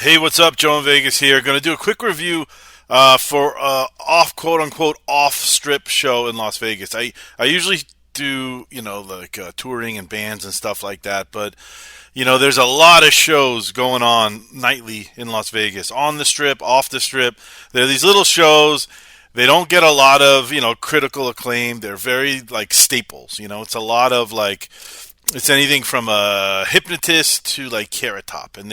Hey, what's up? Joe in Vegas here. Going to do a quick review for off quote unquote off strip show in Las Vegas. I usually do like touring and bands and stuff like that, but there's a lot of shows going on nightly in Las Vegas on the strip, off the strip. There are these little shows. They don't get a lot of critical acclaim. They're very like staples. It's a lot of like it's anything from a hypnotist to like Carrot Top, and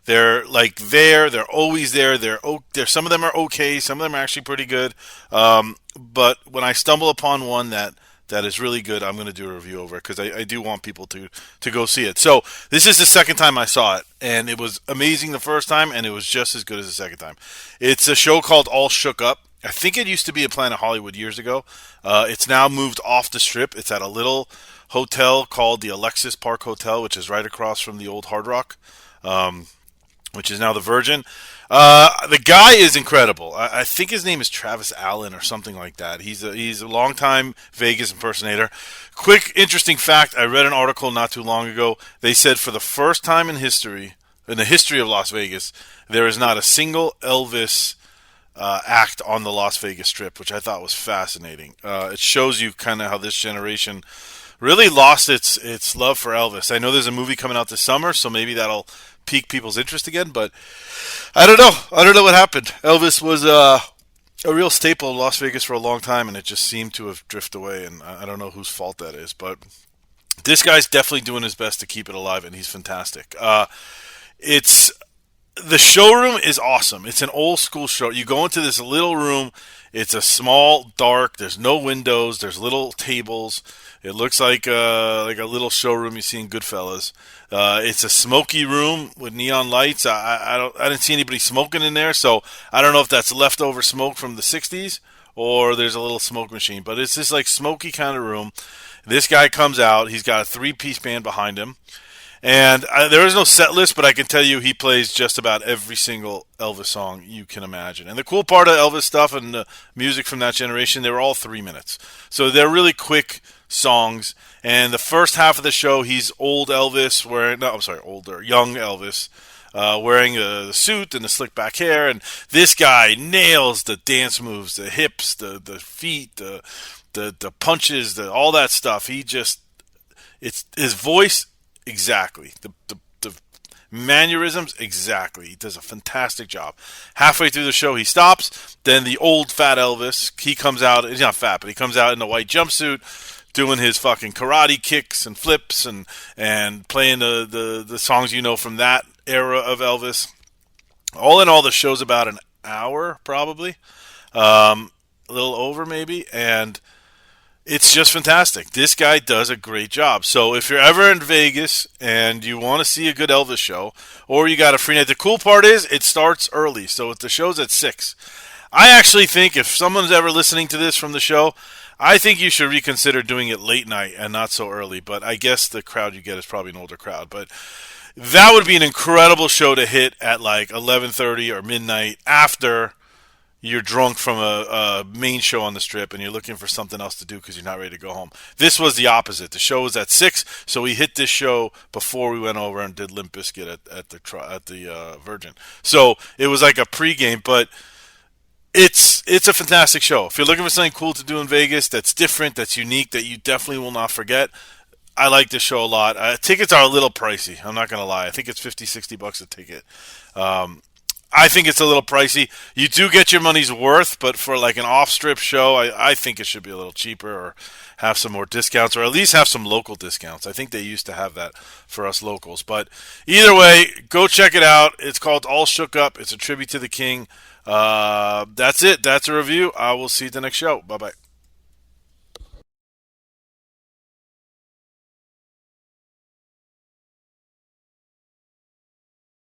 they're like they're always there. They're some of them are okay, some of them are actually pretty good. But when I stumble upon one that is really good, I'm going to do a review over it because I do want people to go see it. So this is the second time I saw it, and it was amazing the first time, and it was just as good as the second time. It's a show called All Shook Up. I think it used to be at Planet Hollywood years ago. It's now moved off the strip. It's at a little hotel called the Alexis Park Hotel, which is right across from the old Hard Rock, which is now the Virgin. The guy is incredible. I think his name is Travis Allen or something like that. He's a longtime Vegas impersonator. Quick, interesting fact. I read an article not too long ago. They said for the first time in the history of Las Vegas, there is not a single Elvis act on the Las Vegas Strip, which I thought was fascinating. It shows you kind of how this generation really lost its love for Elvis. I know there's a movie coming out this summer, so maybe that'll pique people's interest again, but I don't know. I don't know what happened. Elvis was a real staple in Las Vegas for a long time, and it just seemed to have drifted away, and I don't know whose fault that is, but this guy's definitely doing his best to keep it alive, and he's fantastic. It's The showroom is awesome. It's an old school show. You go into this little room. It's a small, dark. There's no windows. There's little tables. It looks like a little showroom you see in Goodfellas. It's a smoky room with neon lights. I didn't see anybody smoking in there, so I don't know if that's leftover smoke from the '60s or there's a little smoke machine. But it's this like smoky kind of room. This guy comes out. He's got a three-piece band behind him. And there is no set list, but I can tell you he plays just about every single Elvis song you can imagine. And the cool part of Elvis stuff and the music from that generation, they were all 3 minutes. So they're really quick songs. And the first half of the show, he's old Elvis young Elvis, wearing the suit and the slick back hair. And this guy nails the dance moves, the hips, the feet, the punches, all that stuff. It's his voice. Exactly. The mannerisms, exactly. He does a fantastic job. Halfway through the show, he stops. Then the old fat Elvis, he comes out. He's not fat, but he comes out in a white jumpsuit, doing his fucking karate kicks and flips and playing the songs from that era of Elvis. All in all, the show's about an hour, probably. A little over, maybe. And it's just fantastic. This guy does a great job. So if you're ever in Vegas and you want to see a good Elvis show, or you got a free night, the cool part is it starts early. So if the show's at 6, I actually think if someone's ever listening to this from the show, I think you should reconsider doing it late night and not so early. But I guess the crowd you get is probably an older crowd. But that would be an incredible show to hit at like 11:30 or midnight after you're drunk from a main show on the strip and you're looking for something else to do because you're not ready to go home. This was the opposite. The show was at 6, so we hit this show before we went over and did Limp Bizkit at the Virgin. So it was like a pregame, but it's a fantastic show. If you're looking for something cool to do in Vegas that's different, that's unique, that you definitely will not forget, I like this show a lot. Tickets are a little pricey. I'm not going to lie. I think it's $50-$60 a ticket. I think it's a little pricey. You do get your money's worth, but for like an off-strip show, I think it should be a little cheaper or have some more discounts or at least have some local discounts. I think they used to have that for us locals. But either way, go check it out. It's called All Shook Up. It's a tribute to the King. That's it. That's a review. I will see you at the next show. Bye-bye.